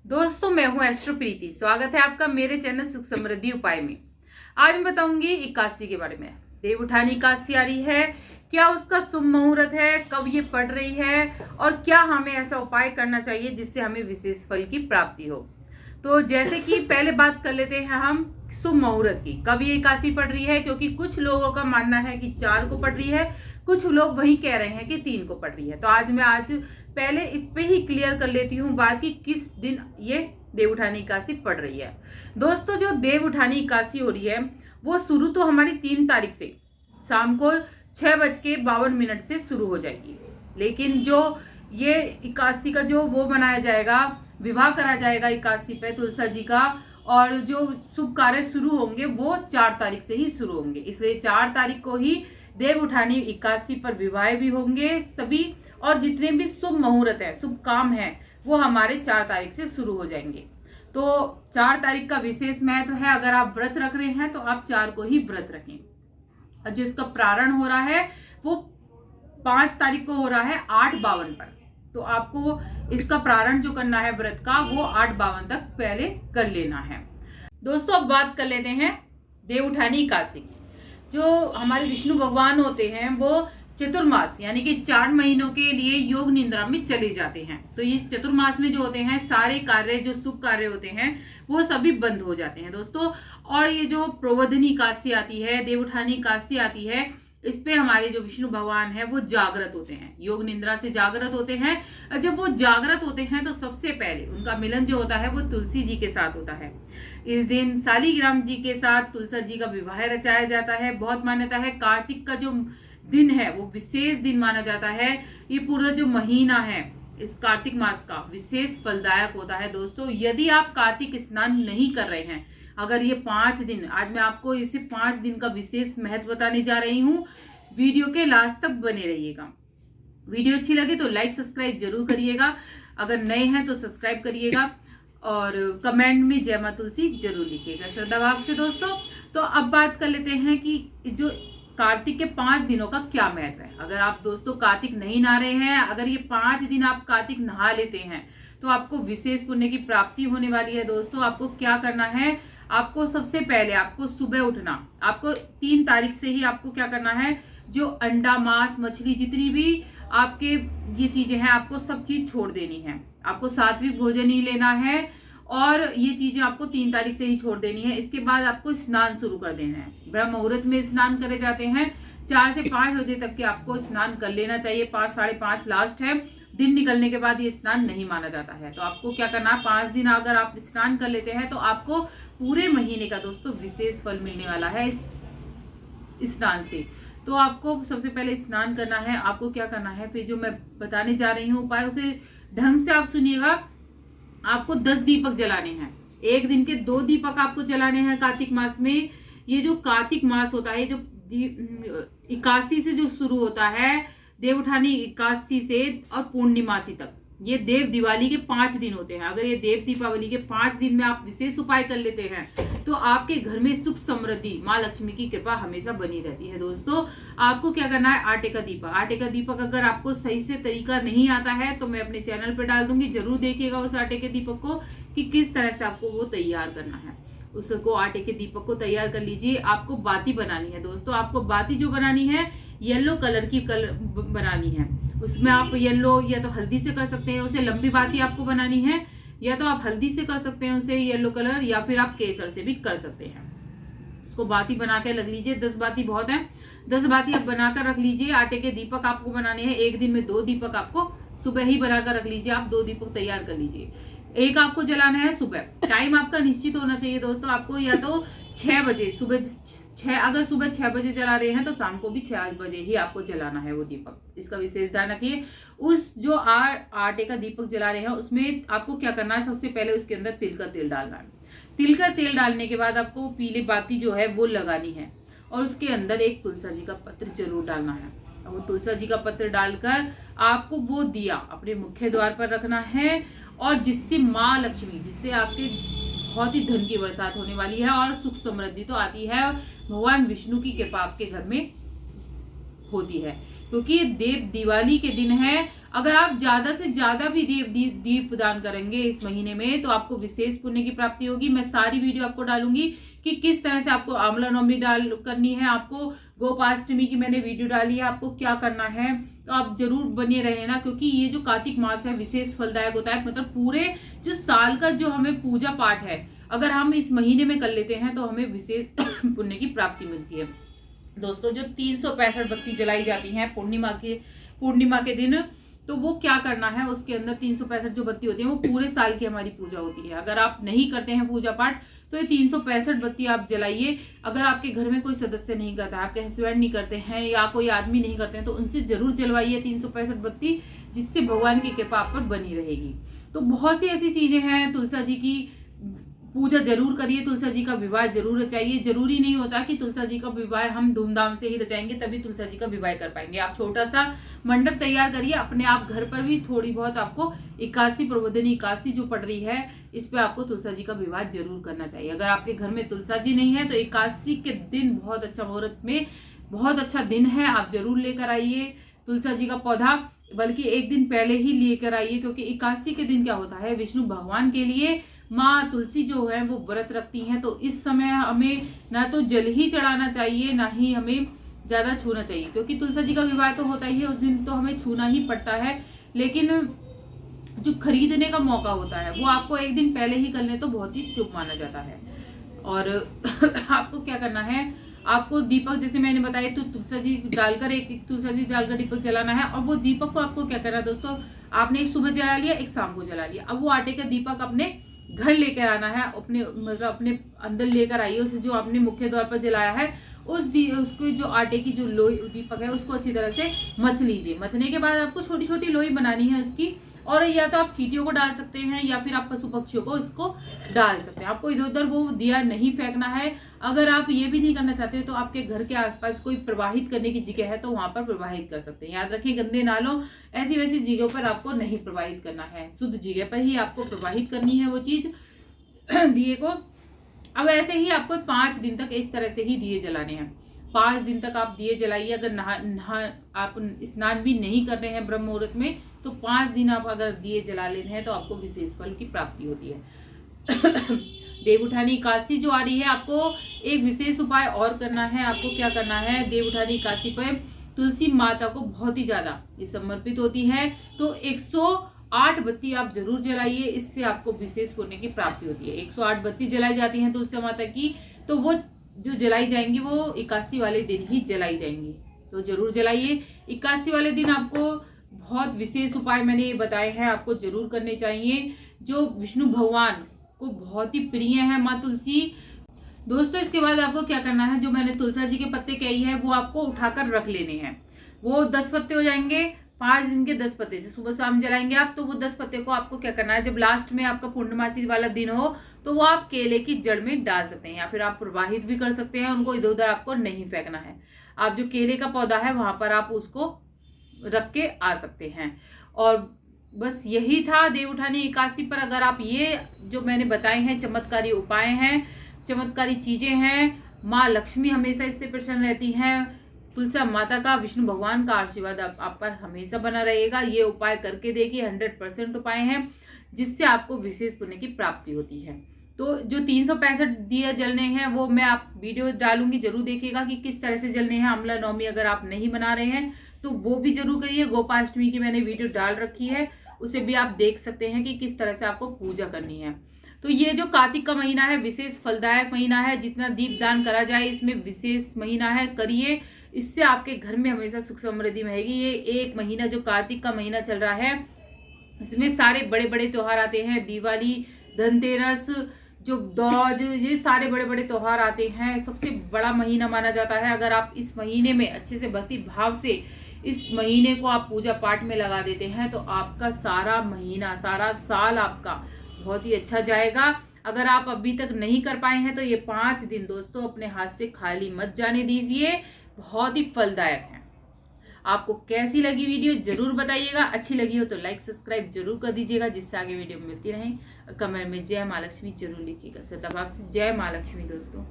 दोस्तों मैं हूं एस्ट्रो प्रीति। स्वागत है आपका मेरे चैनल सुख समृद्धि उपाय में। आज मैं बताऊंगी एकादशी के बारे में। देव उठानी एकादशी आ रही है, क्या उसका शुभ मुहूर्त है, कब ये पड़ रही है और क्या हमें ऐसा उपाय करना चाहिए जिससे हमें विशेष फल की प्राप्ति हो। तो जैसे कि पहले बात कर लेते हैं हम शुभ मुहूर्त की, कब ये एकादशी पड़ रही है, क्योंकि कुछ लोगों का मानना है कि 4 को पड़ रही है, कुछ लोग वही कह रहे हैं कि 3 को पड़ रही है। तो आज पहले इस पे ही क्लियर कर लेती हूँ बात कि किस दिन ये देव उठानी एकादशी पड़ रही है। दोस्तों जो देव उठानी एकादशी हो रही है वो शुरू तो हमारी 3 तारीख से शाम को 6:52 से शुरू हो जाएगी, लेकिन जो ये एकादशी का जो वो मनाया जाएगा, विवाह करा जाएगा एकादशी पे तुलसा जी का, और जो शुभ कार्य शुरू होंगे वो 4 तारीख से ही शुरू होंगे। इसलिए 4 तारीख को ही देव उठानी एकादशी पर विवाह भी होंगे सभी, और जितने भी शुभ मुहूर्त है, शुभ काम है, वो हमारे 4 तारीख से शुरू हो जाएंगे। तो 4 तारीख का विशेष महत्व है। अगर आप व्रत रख रहे हैं तो आप 4 को ही व्रत रखें। और जो इसका प्रारंभ हो रहा है वो 5 तारीख को हो रहा है 8:52 पर। तो आपको इसका प्रारंभ जो करना है व्रत का वो 8:52 तक पहले कर लेना है। दोस्तों अब बात कर लेते हैं देव उठानी एकादशी की। जो हमारे विष्णु भगवान होते हैं वो चतुर्मास यानी कि 4 महीनों के लिए योग निद्रा में चले जाते हैं। तो ये चतुर्मास में जो होते हैं सारे कार्य, जो शुभ कार्य होते हैं वो सभी बंद हो जाते हैं दोस्तों। और ये जो प्रबोधिनी एकादशी आती है, देव उठानी एकादशी आती है, इस पे हमारे जो विष्णु भगवान है वो जागृत होते हैं, योग निद्रा से जागृत होते हैं। जब वो जागृत होते हैं तो सबसे पहले उनका मिलन जो होता है वो तुलसी जी के साथ होता है। इस दिन शालिग्राम जी के साथ तुलसा जी का विवाह रचाया जाता है। बहुत मान्यता है कार्तिक का जो दिन है वो विशेष दिन माना जाता है। ये पूरा जो महीना है इस कार्तिक मास का विशेष फलदायक होता है। दोस्तों यदि आप कार्तिक स्नान नहीं कर रहे हैं, अगर ये 5 दिन, आज मैं आपको इसे 5 दिन का विशेष महत्व बताने जा रही हूँ, वीडियो के लास्ट तक बने रहिएगा। वीडियो अच्छी लगे तो लाइक सब्सक्राइब जरूर करिएगा, अगर नए हैं तो सब्सक्राइब करिएगा, और कमेंट में जय मां तुलसी जरूर लिखिएगा श्रद्धा भाव से। दोस्तों तो अब बात कर लेते हैं कि जो कार्तिक के 5 दिनों का क्या महत्व है। अगर आप दोस्तों कार्तिक नहीं नहा रहे हैं, अगर ये 5 दिन आप कार्तिक नहा लेते हैं तो आपको विशेष पुण्य की प्राप्ति होने वाली है। दोस्तों आपको क्या करना है, आपको सबसे पहले आपको सुबह उठना, आपको 3 तारीख से ही आपको क्या करना है, जो अंडा, मांस, मछली, जितनी भी आपके ये चीजें हैं आपको सब चीज छोड़ देनी है। आपको सात्विक भोजन ही लेना है और ये चीजें आपको 3 तारीख से ही छोड़ देनी है। इसके बाद आपको स्नान शुरू कर देना है। ब्रह्म मुहूर्त में स्नान करे जाते हैं, 4 से 5 बजे तक के आपको स्नान कर लेना चाहिए। 5, 5:30 लास्ट है। दिन निकलने के बाद ये स्नान नहीं माना जाता है। तो आपको क्या करना है, 5 दिन अगर आप स्नान कर लेते हैं तो आपको पूरे महीने का दोस्तों विशेष फल मिलने वाला है इस स्नान से। तो आपको सबसे पहले स्नान करना है। आपको क्या करना है, फिर जो मैं बताने जा रही हूँ उपाय, उसे ढंग से आप सुनिएगा। आपको 10 दीपक जलाने हैं। एक दिन के 2 दीपक आपको जलाने हैं कार्तिक मास में। ये जो कार्तिक मास होता है, जो एकादशी से जो शुरू होता है, देव उठानी एकादशी से और पूर्णिमासी तक, ये देव दिवाली के 5 दिन होते हैं। अगर ये देव दीपावली के 5 दिन में आप विशेष उपाय कर लेते हैं तो आपके घर में सुख समृद्धि, माँ लक्ष्मी की कृपा हमेशा बनी रहती है। दोस्तों आपको क्या करना है, आटे का दीपक अगर आपको सही से तरीका नहीं आता है तो मैं अपने चैनल पर डाल दूंगी, जरूर देखिएगा उस आटे के दीपक को कि किस तरह से आपको वो तैयार करना है। उसको आटे के दीपक को तैयार कर लीजिए। आपको बाती बनानी है दोस्तों। आपको बाती जो बनानी है येलो कलर की बनानी है। उसमें आप येलो या तो हल्दी से कर सकते हैं, उसे लंबी बाती आपको बनानी है, या तो आप हल्दी से कर सकते हैं उसे येलो कलर, या फिर आप केसर से भी कर सकते हैं। उसको बाती बना के रख लीजिए। 10 बाती बहुत है, 10 बाती आप बनाकर रख लीजिए। आटे के दीपक आपको बनाने हैं। एक दिन में 2 दीपक आपको सुबह ही बनाकर रख लीजिए। आप 2 दीपक तैयार कर लीजिए। एक आपको जलाना है सुबह। टाइम आपका निश्चित होना चाहिए दोस्तों। आपको या तो 6 बजे सुबह 6, अगर सुबह 6 बजे जला रहे हैं तो शाम को भी 6 बजे ही आपको जलाना है वो दीपक। इसका विशेष ध्यान रखिए। उस जो आटे का दीपक जला रहे हैं उसमें आपको क्या करना है, सबसे पहले उसके अंदर तिल का तेल डालना है। तिल का तेल डालने के बाद आपको पीली बाती जो है वो लगानी है, और उसके अंदर एक तुलसा जी का पत्र जरूर डालना है। वो तुलसा जी का पत्र डालकर आपको वो दिया अपने मुख्य द्वार पर रखना है, और जिससे माँ लक्ष्मी, जिससे आपके बहुत ही धन की बरसात होने वाली है और सुख समृद्धि तो आती है। भगवान विष्णु की कृपा आपके घर में होती है, क्योंकि ये देव दिवाली के दिन है अगर आप ज्यादा से ज्यादा भी दीप दान करेंगे इस महीने में तो आपको विशेष पुण्य की प्राप्ति होगी। मैं सारी वीडियो आपको डालूंगी कि किस तरह से आपको आंवला नवमी डाल करनी है, आपको गोपाष्टमी की मैंने वीडियो डाली है, आपको क्या करना है। तो आप जरूर बने रहे ना, क्योंकि ये जो कार्तिक मास है विशेष फलदायक होता है। मतलब पूरे जो साल का जो हमें पूजा पाठ है अगर हम इस महीने में कर लेते हैं तो हमें विशेष पुण्य की प्राप्ति मिलती है। दोस्तों, जो 365 बत्ती जलाई जाती हैं पूर्णिमा के दिन, तो वो क्या करना है, उसके अंदर 365 जो बत्ती होती है वो पूरे साल की हमारी पूजा होती है। अगर आप नहीं करते हैं पूजा पाठ तो ये 365 बत्ती आप जलाइए। अगर आपके घर में कोई सदस्य नहीं करता, आपके हस्बैंड नहीं करते हैं या कोई आदमी नहीं करते हैं, तो उनसे जरूर जलवाइए 365 बत्ती, जिससे भगवान की कृपा आप पर बनी रहेगी। तो बहुत सी ऐसी चीजें हैं, तुलसा जी की पूजा जरूर करिए, तुलसा जी का विवाह जरूर रचाइए। जरूरी नहीं होता कि तुलसा जी का विवाह हम धूमधाम से ही रचाएंगे तभी तुलसा जी का विवाह कर पाएंगे। आप छोटा सा मंडप तैयार करिए अपने आप घर पर भी, थोड़ी बहुत आपको 81 प्रबोधिनी 81 जो पड़ रही है इस पे आपको तुलसा जी का विवाह जरूर करना चाहिए। अगर आपके घर में तुलसा जी नहीं है तो 81 के दिन बहुत अच्छा मुहूर्त में बहुत अच्छा दिन है, आप जरूर लेकर आइए तुलसा जी का पौधा, बल्कि एक दिन पहले ही लेकर आइए, क्योंकि 81 के दिन क्या होता है, विष्णु भगवान के लिए माँ तुलसी जो है वो व्रत रखती हैं। तो इस समय हमें ना तो जल ही चढ़ाना चाहिए, ना ही हमें ज्यादा छूना चाहिए, क्योंकि तुलसा जी का विवाह तो होता ही है उस दिन, तो हमें छूना ही पड़ता है। लेकिन जो खरीदने का मौका होता है वो आपको एक दिन पहले ही कर ले तो बहुत ही शुभ माना जाता है। और आपको क्या करना है, आपको दीपक जैसे मैंने बताया तो तुलसा जी डालकर एक तुलसा जी डालकर दीपक जलाना है। और वो दीपक को आपको क्या करना है दोस्तों, आपने एक सुबह जला लिया, एक शाम को जला लिया। अब वो आटे का दीपक अपने घर लेकर आना है, अपने मतलब अपने अंदर लेकर आइए उसे, जो आपने मुख्य द्वार पर जलाया है उसको जो आटे की जो लोई दीपक है उसको अच्छी तरह से मथ लीजिए। मथने के बाद आपको छोटी छोटी लोई बनानी है उसकी, और या तो आप चींटियों को डाल सकते हैं या फिर आप पशु पक्षियों को इसको डाल सकते हैं। आपको इधर उधर वो दिया नहीं फेंकना है। अगर आप ये भी नहीं करना चाहते तो आपके घर के आसपास कोई प्रवाहित करने की जगह है तो वहां पर प्रवाहित कर सकते हैं। याद रखें, गंदे नालों ऐसी वैसी जगहों पर आपको नहीं प्रवाहित करना है, शुद्ध जगह पर ही आपको प्रवाहित करनी है वो चीज दिए को। अब ऐसे ही आपको 5 दिन तक इस तरह से ही दिए जलाने हैं। 5 दिन तक आप दिए जलाइए। अगर आप स्नान भी नहीं कर रहे हैं ब्रह्म मुहूर्त में तो 5 दिन आप अगर दिए जला ले रहे हैं तो आपको विशेष फल की प्राप्ति होती है। देव उठानी एकादशी जो आ रही है, आपको एक विशेष उपाय और करना है। आपको क्या करना है, देव उठानी एकादशी पर तुलसी माता को बहुत ही ज्यादा ये समर्पित होती है, तो 108 बत्ती आप जरूर जलाइए, इससे आपको विशेष पुण्य की प्राप्ति होती है। 108 बत्ती जलाई जाती है तुलसी माता की, तो वो जो जलाई जाएंगी वो 81 वाले दिन ही जलाई जाएंगी, तो जरूर जलाइए। 81 वाले दिन आपको बहुत विशेष उपाय मैंने ये बताए हैं, आपको जरूर करने चाहिए, जो विष्णु भगवान को बहुत ही प्रिय है माँ तुलसी। दोस्तों, इसके बाद आपको क्या करना है, जो मैंने तुलसा जी के पत्ते कही है वो आपको उठाकर रख लेने हैं। वो 10 पत्ते हो जाएंगे, 5 दिन के 10 पत्ते से सुबह शाम जलाएंगे आप, तो वो 10 पत्ते को आपको क्या करना है, जब लास्ट में आपका पूर्णमासी वाला दिन हो तो वो आप केले की जड़ में डाल सकते हैं, या फिर आप प्रवाहित भी कर सकते हैं उनको, इधर उधर आपको नहीं फेंकना है। आप जो केले का पौधा है वहां पर आप उसको रख के आ सकते हैं। और बस यही था देव उठानी एकादशी पर। अगर आप ये जो मैंने बताए हैं चमत्कारी उपाय हैं, चमत्कारी चीजें हैं, माँ लक्ष्मी हमेशा इससे प्रसन्न रहती हैं, तुलसी माता का विष्णु भगवान का आशीर्वाद आप पर हमेशा बना रहेगा। ये उपाय करके देखिए, 100% उपाय हैं जिससे आपको विशेष पुण्य की प्राप्ति होती है। तो जो 365 दिए जलने हैं वो मैं आप वीडियो डालूंगी, जरूर देखिएगा कि किस तरह से जलने हैं। आंवला नवमी अगर आप नहीं बना रहे हैं तो वो भी जरूर करिए। गोपाष्टमी की मैंने वीडियो डाल रखी है, उसे भी आप देख सकते हैं कि किस तरह से आपको पूजा करनी है। तो ये जो कार्तिक का महीना है विशेष फलदायक महीना है, जितना दीप दान करा जाए इसमें विशेष महीना है, करिए, इससे आपके घर में हमेशा सुख समृद्धि रहेगी। ये एक महीना जो कार्तिक का महीना चल रहा है इसमें सारे बड़े बड़े त्योहार आते हैं, दिवाली, धनतेरस, जो दौज, ये सारे बड़े बड़े त्योहार आते हैं। सबसे बड़ा महीना माना जाता है। अगर आप इस महीने में अच्छे से भक्ति भाव से इस महीने को आप पूजा पाठ में लगा देते हैं तो आपका सारा महीना, सारा साल आपका बहुत ही अच्छा जाएगा। अगर आप अभी तक नहीं कर पाए हैं तो ये 5 दिन दोस्तों अपने हाथ से खाली मत जाने दीजिए, बहुत ही फलदायक है। आपको कैसी लगी वीडियो जरूर बताइएगा, अच्छी लगी हो तो लाइक सब्सक्राइब जरूर कर दीजिएगा, जिससे आगे वीडियो मिलती रहे। कमेंट में जय माँ लक्ष्मी जरूर लिखिएगा। सदाभाव से जय माँ लक्ष्मी दोस्तों।